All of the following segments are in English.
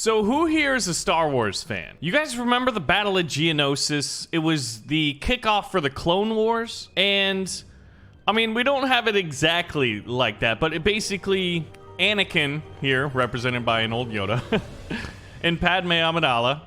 So who here is a Star Wars fan? You guys remember the Battle of Geonosis? It was the kickoff for the Clone Wars. And, I mean, we don't have it exactly like that, but it basically, Anakin here, represented by an old Yoda, and Padme Amidala,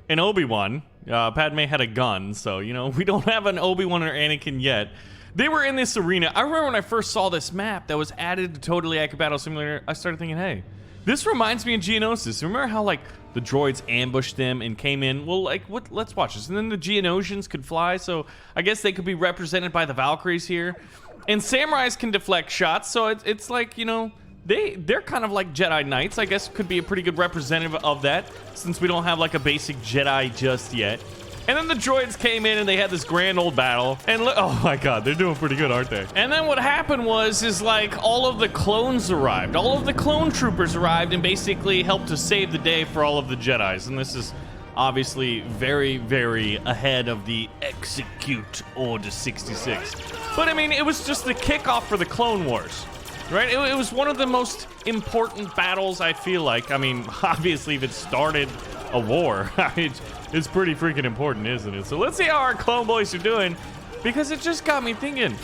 and Obi-Wan. Padme had a gun, so, you know, we don't have an Obi-Wan or Anakin yet. They were in this arena. I remember when I first saw this map that was added to Totally Accurate Battle Simulator, I started thinking, hey, this reminds me of Geonosis. Remember how, like, the droids ambushed them and came in? Well, like, what? Let's watch this. And then the Geonosians could fly, so I guess they could be represented by the Valkyries here. And samurais can deflect shots, so it's like, you know, they're kind of like Jedi Knights. I guess could be a pretty good representative of that, since we don't have, like, a basic Jedi just yet. And then the droids came in and they had this grand old battle. And look, oh my god, they're doing pretty good, aren't they? And then what happened was like all of the clones arrived. All of the clone troopers arrived and basically helped to save the day for all of the Jedis. And this is obviously very, very ahead of the Execute Order 66. But I mean, it was just the kickoff for the Clone Wars. Right? It was one of the most important battles, I feel like. I mean, obviously, if it started a war, it's pretty freaking important, isn't it? So let's see how our clone boys are doing, because it just got me thinking,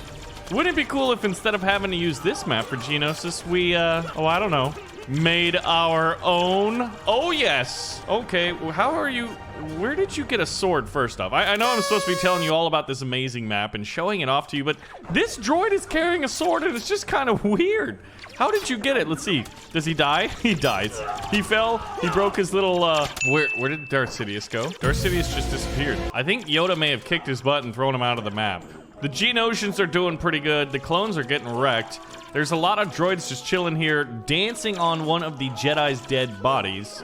wouldn't it be cool if instead of having to use this map for Geonosis, we, oh, I don't know, made our own? Oh, yes. Okay, how are you... Where did you get a sword, first off? I know I'm supposed to be telling you all about this amazing map and showing it off to you, but this droid is carrying a sword and it's just kind of weird. How did you get it? Let's see. Does he die? He dies. He fell. He broke his little, Where did Darth Sidious go? Darth Sidious just disappeared. I think Yoda may have kicked his butt and thrown him out of the map. The Geonosians are doing pretty good. The clones are getting wrecked. There's a lot of droids just chilling here, dancing on one of the Jedi's dead bodies.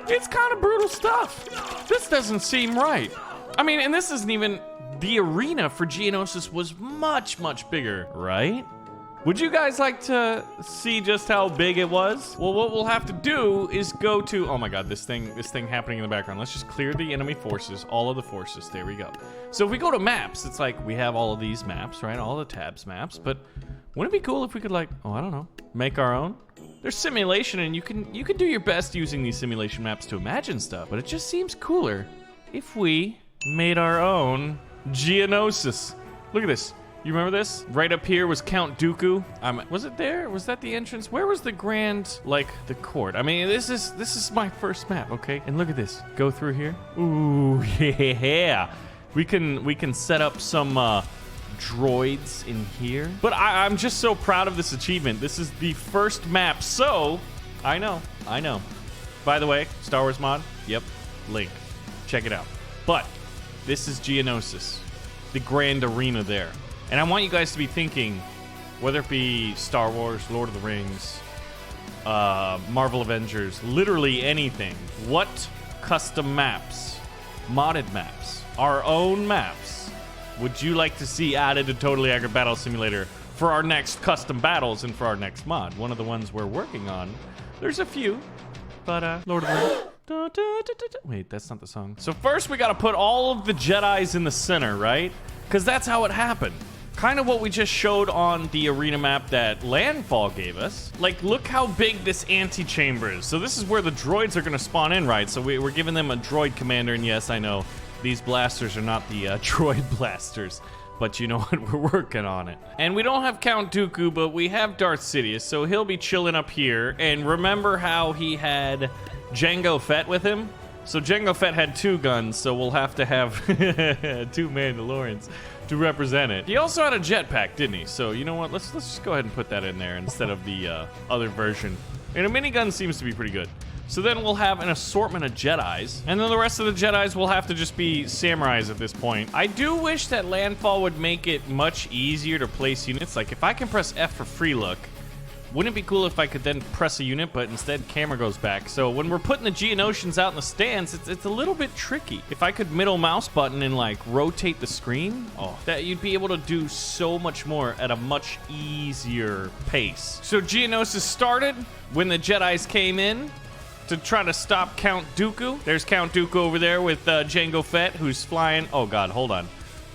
It's kind of brutal stuff. This doesn't seem right. I mean, and this isn't even... The arena for Geonosis was much, much bigger, right? Would you guys like to see just how big it was? Well, what we'll have to do is go to... Oh my god, this thing happening in the background. Let's just clear the enemy forces, all of the forces. There we go. So if we go to maps, it's like we have all of these maps, right? All the tabs maps, but wouldn't it be cool if we could, like, oh, I don't know, make our own? There's simulation, and you can do your best using these simulation maps to imagine stuff, but it just seems cooler if we made our own Geonosis. Look at this. You remember this? Right up here was Count Dooku. Was it there? Was that the entrance? Where was the grand, like, the court? I mean, this is my first map, okay? And look at this. Go through here. Ooh, yeah. We can set up some droids in here. But I'm just so proud of this achievement. This is the first map, so I know. By the way, Star Wars mod, yep, link. Check it out. But this is Geonosis, the grand arena there. And I want you guys to be thinking, whether it be Star Wars, Lord of the Rings, Marvel Avengers, literally anything. What custom maps, modded maps, our own maps, would you like to see added to Totally Accurate Battle Simulator for our next custom battles and for our next mod? One of the ones we're working on. There's a few, but Lord of the Rings. Wait, that's not the song. So first we gotta put all of the Jedis in the center, right? Because that's how it happened. Kind of what we just showed on the arena map that Landfall gave us. Like, look how big this antechamber is. So this is where the droids are going to spawn in, right? So we're giving them a droid commander, and yes, I know, these blasters are not the droid blasters, but you know what, we're working on it. And we don't have Count Dooku, but we have Darth Sidious, so he'll be chilling up here. And remember how he had Jango Fett with him? So Jango Fett had 2 guns, so we'll have to have 2 Mandalorians to represent it. He also had a jetpack, didn't he? So you know what? Let's just go ahead and put that in there instead of the other version. And a minigun seems to be pretty good. So then we'll have an assortment of Jedis, and then the rest of the Jedis will have to just be samurais at this point. I do wish that Landfall would make it much easier to place units. Like, if I can press F for free look, wouldn't it be cool if I could then press a unit, but instead camera goes back? So when we're putting the Geonosians out in the stands, it's a little bit tricky. If I could middle mouse button and like rotate the screen, oh, that you'd be able to do so much more at a much easier pace. So Geonosis started when the Jedis came in to try to stop Count Dooku. There's Count Dooku over there with Jango Fett, who's flying. Oh god, hold on.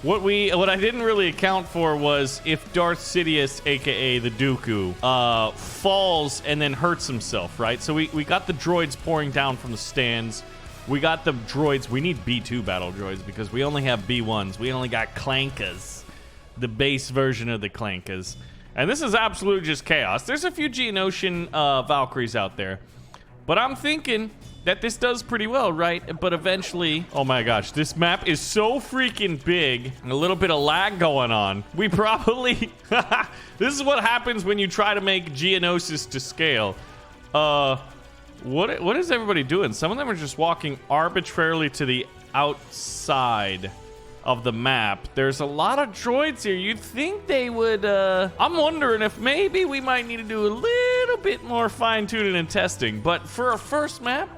What I didn't really account for was if Darth Sidious, aka the Dooku, falls and then hurts himself, right? So we got the droids pouring down from the stands. We got the droids. We need B2 battle droids because we only have B1s. We only got Clankas, the base version of the Clankas. And this is absolute just chaos. There's a few Geonosian Valkyries out there. But I'm thinking that this does pretty well, right? But eventually, oh my gosh, this map is so freaking big. A little bit of lag going on. We probably, this is what happens when you try to make Geonosis to scale. What is everybody doing? Some of them are just walking arbitrarily to the outside of the map. There's a lot of droids here. You'd think they would, I'm wondering if maybe we might need to do a little bit more fine-tuning and testing. But for a first map,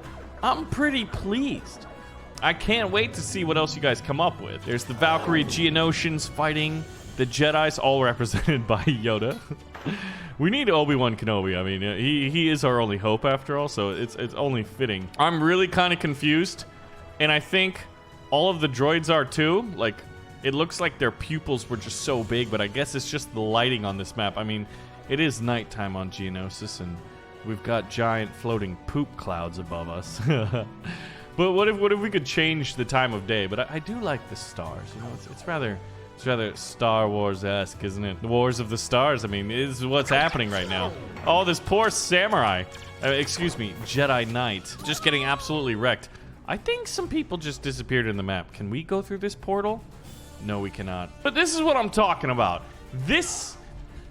I'm pretty pleased. I can't wait to see what else you guys come up with. There's the Valkyrie Geonosians fighting the Jedis, all represented by Yoda. We need Obi-Wan Kenobi. I mean, he is our only hope after all, so it's only fitting. I'm really kind of confused, and I think all of the droids are too. Like, it looks like their pupils were just so big, but I guess it's just the lighting on this map. I mean, it is nighttime on Geonosis, and we've got giant floating poop clouds above us. But what if we could change the time of day? But I do like the stars. You know, it's rather Star Wars-esque, isn't it? The Wars of the Stars. I mean, this is what's happening right now. Oh, this poor samurai. Excuse me, Jedi Knight. Just getting absolutely wrecked. I think some people just disappeared in the map. Can we go through this portal? No, we cannot. But this is what I'm talking about. This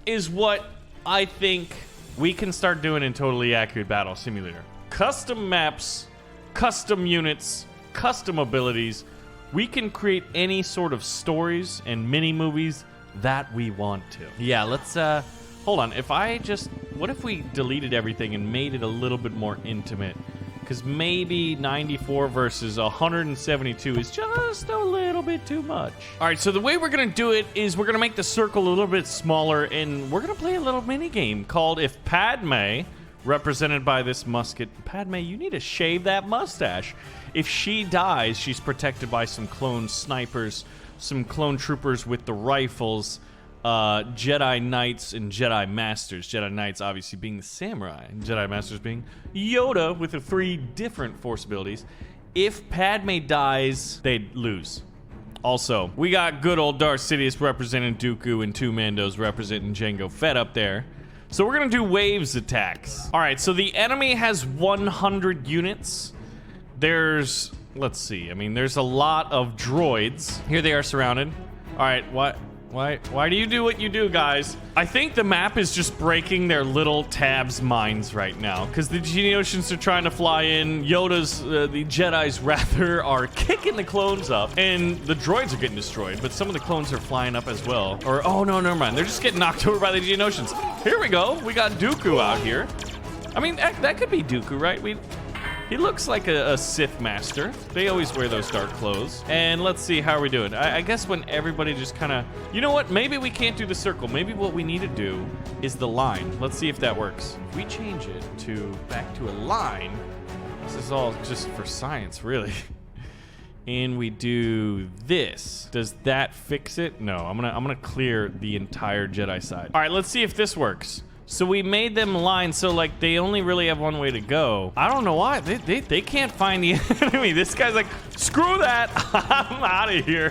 is what I think we can start doing in Totally Accurate Battle Simulator. Custom maps, custom units, custom abilities. We can create any sort of stories and mini-movies that we want to. Yeah, let's, hold on. What if we deleted everything and made it a little bit more intimate? Because maybe 94 versus 172 is just a little bit too much. All right, so the way we're going to do it is we're going to make the circle a little bit smaller, and we're going to play a little mini game called If Padme, represented by this musket. Padme, you need to shave that mustache. If she dies, she's protected by some clone snipers, some clone troopers with the rifles, Jedi Knights and Jedi Masters. Jedi Knights obviously being the samurai, and Jedi Masters being Yoda with the 3 different force abilities. If Padme dies, they lose. Also, we got good old Darth Sidious representing Dooku and 2 Mandos representing Jango Fett up there. So we're gonna do waves attacks. All right, so the enemy has 100 units. There's, let's see, I mean, there's a lot of droids. Here they are surrounded. All right, why do you do what you do, guys? I think the map is just breaking their little tabs' minds right now, because the Geonosians are trying to fly in. Yoda's, the Jedi's rather, are kicking the clones up, and the droids are getting destroyed, but some of the clones are flying up as well. Or, oh no, never mind. They're just getting knocked over by the Geonosians. Here we go. We got Dooku out here. I mean, that could be Dooku, right? He looks like a Sith master. They always wear those dark clothes. And let's see, how are we doing? I guess when everybody just kind of... You know what? Maybe we can't do the circle. Maybe what we need to do is the line. Let's see if that works. If we change it back to a line, this is all just for science, really. And we do this. Does that fix it? No, I'm gonna clear the entire Jedi side. All right, let's see if this works. So we made them line so like they only really have one way to go. I don't know why. They can't find the enemy. This guy's like, screw that. I'm out of here.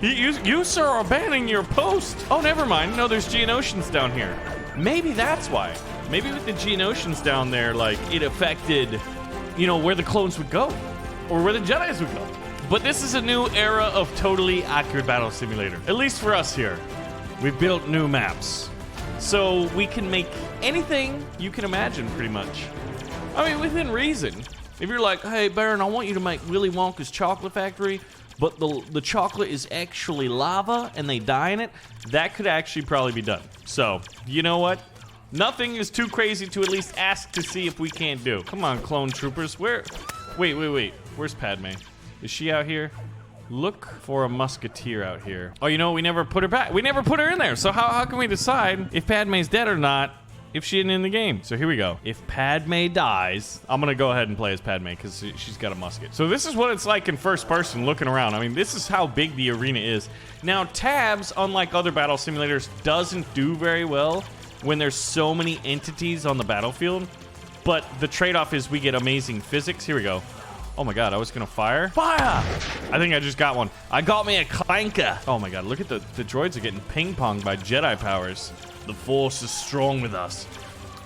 You sir are abandoning your post. Oh, never mind. No, there's Geonosians down here. Maybe that's why. Maybe with the Geonosians down there, like it affected, you know, where the clones would go or where the Jedis would go. But this is a new era of Totally Accurate Battle Simulator. At least for us here. We've built new maps. So we can make anything you can imagine, pretty much. I mean, within reason. If you're like, hey, Baron, I want you to make Willy Wonka's chocolate factory, but the chocolate is actually lava and they die in it, that could actually probably be done. So, you know what? Nothing is too crazy to at least ask to see if we can't do. Come on, clone troopers. Wait. Where's Padme? Is she out here? Look for a musketeer out here. Oh, you know, we never put her back. We never put her in there. So how can we decide if Padme's dead or not if she isn't in the game. So here we go. If Padme dies, I'm gonna go ahead and play as Padme because she's got a musket. So this is what it's like in first person looking around. I mean, this is how big the arena is. Now, tabs, unlike other battle simulators, doesn't do very well when there's so many entities on the battlefield. But the trade-off is we get amazing physics. Here we go. Oh my god, I was gonna fire. Fire! I think I just got one. I got me a clanker. Oh my god, look at the droids are getting ping-ponged by Jedi powers. The Force is strong with us.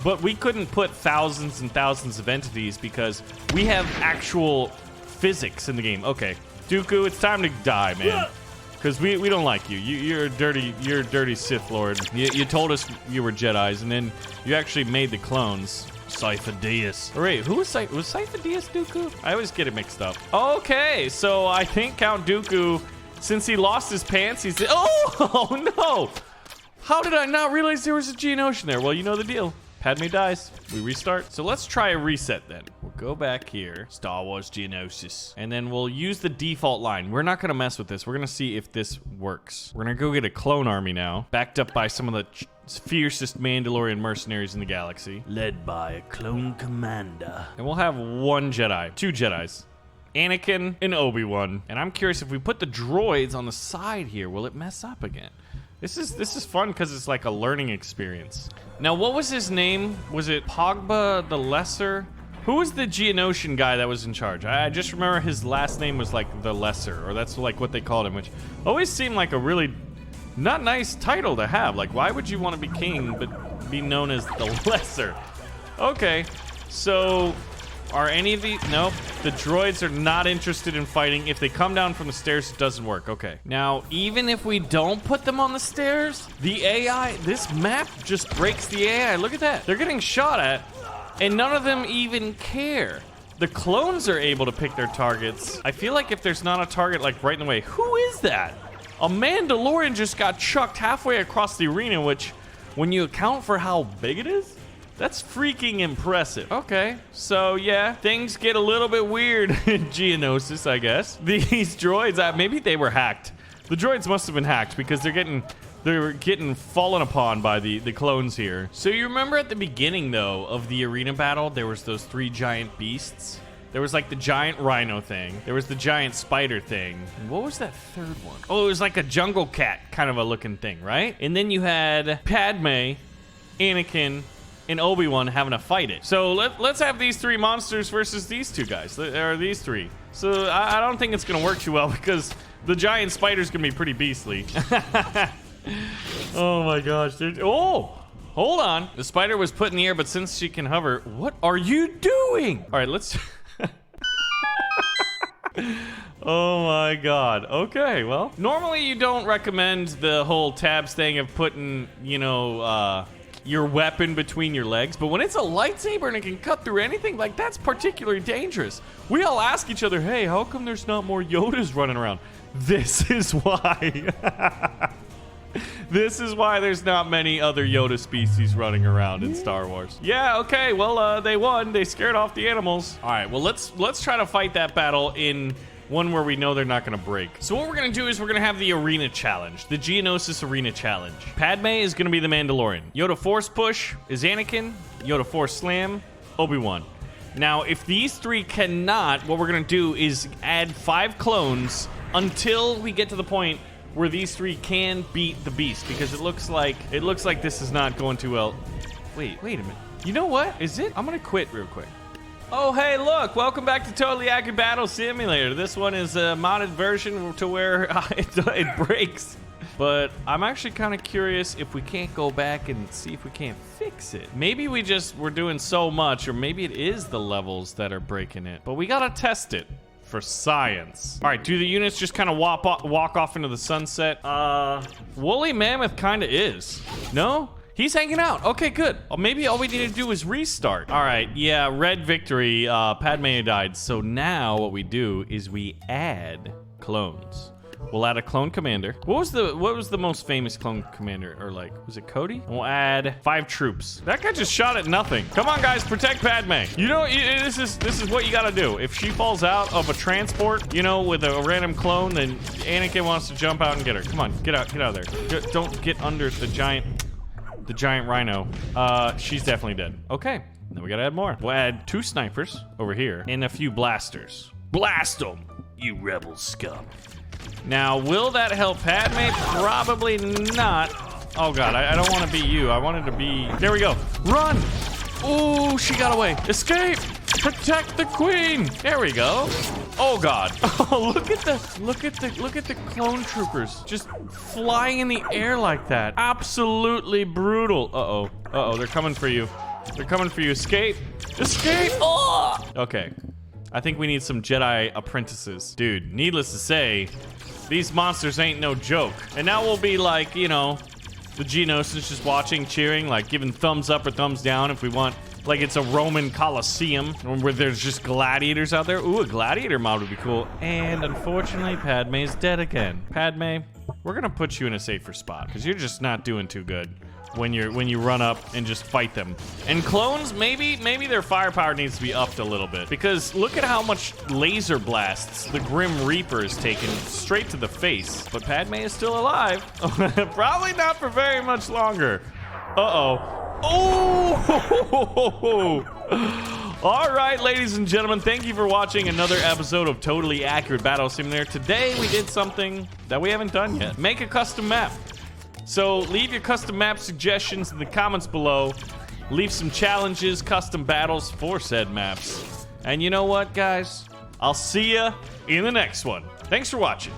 But we couldn't put thousands and thousands of entities because we have actual physics in the game. Okay, Dooku, it's time to die, man. Because we don't like you. You're a dirty Sith Lord. You told us you were Jedis, and then you actually made the clones. Sifo Dyas. Oh, wait, who was Sifo Dyas Dooku? I always get it mixed up. Okay, so I think Count Dooku, since he lost his pants, he's... Oh, no! How did I not realize there was a Geonosis there? Well, you know the deal. Padme dies. We restart. So let's try a reset then. We'll go back here. Star Wars Geonosis. And then we'll use the default line. We're not going to mess with this. We're going to see if this works. We're going to go get a clone army now. Backed up by some of the fiercest Mandalorian mercenaries in the galaxy. Led by a clone commander. And we'll have one Jedi. Two Jedis. Anakin and Obi-Wan. And I'm curious if we put the droids on the side here, will it mess up again? This is fun because it's like a learning experience. Now, what was his name? Was it Pogba the Lesser? Who was the Geonosian guy that was in charge? I just remember his last name was like the Lesser, or that's like what they called him, which always seemed like a really not nice title to have. Like, why would you want to be king but be known as the Lesser? Okay, so are any of these? Nope. The droids are not interested in fighting. If they come down from the stairs, it doesn't work. Okay. Now, even if we don't put them on the stairs, the AI, this map just breaks the AI. Look at that. They're getting shot at, and none of them even care. The clones are able to pick their targets. I feel like if there's not a target like right in the way, who is that? A Mandalorian just got chucked halfway across the arena, which, when you account for how big it is, that's freaking impressive. Okay, so yeah, things get a little bit weird in Geonosis, I guess. These droids, maybe they were hacked. The droids must have been hacked because they're getting fallen upon by the clones here. So you remember at the beginning, though, of the arena battle, there was those three giant beasts? There was like the giant rhino thing. There was the giant spider thing. And what was that third one? Oh, it was like a jungle cat kind of a looking thing, right? And then you had Padme, Anakin, and Obi-Wan having to fight it. So let's have these three monsters versus these two guys, or these three. So I don't think it's gonna work too well because the giant spider's gonna be pretty beastly. Oh my gosh, dude. Oh, hold on. The spider was put in the air, but since she can hover, what are you doing? All right, let's... Oh my god. Okay, well, normally you don't recommend the whole tabs thing of putting, you know, your weapon between your legs, but when it's a lightsaber and it can cut through anything, like, that's particularly dangerous. We all ask each other, hey, how come there's not more Yodas running around? This is why. This is why there's not many other Yoda species running around in Star Wars. Yeah, okay, well, they won. They scared off the animals. All right, well, let's try to fight that battle in one where we know they're not gonna break. So what we're gonna do is we're gonna have the arena challenge, the Geonosis arena challenge. Padme is gonna be the Mandalorian. Yoda Force Push is Anakin. Yoda Force Slam, Obi-Wan. Now, if these three cannot, what we're gonna do is add 5 clones until we get to the point where these three can beat the beast, because it looks like this is not going too well. Wait a minute. You know what? Is it? I'm gonna quit real quick. Oh, hey, look, welcome back to Totally Accurate Battle Simulator. This one is a modded version to where it breaks. But I'm actually kind of curious if we can't go back and see if we can't fix it. Maybe we're doing so much, or maybe it is the levels that are breaking it. But we gotta test it for science. All right, do the units just kind of walk off into the sunset? Woolly Mammoth kind of is. No? He's hanging out. Okay, good. Maybe all we need to do is restart. All right, yeah, red victory. Padme died. So now what we do is we add clones. We'll add a clone commander. What was the most famous clone commander? Or like, was it Cody? We'll add 5 troops. That guy just shot at nothing. Come on, guys, protect Padme. You know, this is what you gotta do. If she falls out of a transport, you know, with a random clone, then Anakin wants to jump out and get her. Come on, get out of there. Don't get under the giant. the giant rhino. She's definitely dead. Okay, then we gotta add more. We'll add 2 snipers over here and a few blasters. Blast them, you rebel scum. Now, will that help Padme? Probably not. Oh god, I don't want to be you. I wanted to be... There we go. Run! Ooh, she got away. Escape! Protect the queen! There we go. Oh god. Oh, look at the clone troopers just flying in the air like that. Absolutely brutal. Uh-oh. Uh-oh, they're coming for you. They're coming for you. Escape! Escape! Oh! Okay. I think we need some Jedi apprentices. Dude, needless to say, these monsters ain't no joke. And now we'll be like, you know, the Geonosis just watching, cheering, like giving thumbs up or thumbs down if we want. Like it's a Roman Colosseum where there's just gladiators out there. Ooh, a gladiator mod would be cool. And unfortunately, Padme's dead again. Padme, we're gonna put you in a safer spot because you're just not doing too good when you run up and just fight them. And clones, maybe their firepower needs to be upped a little bit because look at how much laser blasts the Grim Reaper is taking straight to the face. But Padme is still alive. Probably not for very much longer. Uh-oh. Oh! All right, ladies and gentlemen, thank you for watching another episode of Totally Accurate Battle Simulator. Today, we did something that we haven't done yet. Make a custom map. So leave your custom map suggestions in the comments below. Leave some challenges, custom battles for said maps. And you know what, guys? I'll see ya in the next one. Thanks for watching.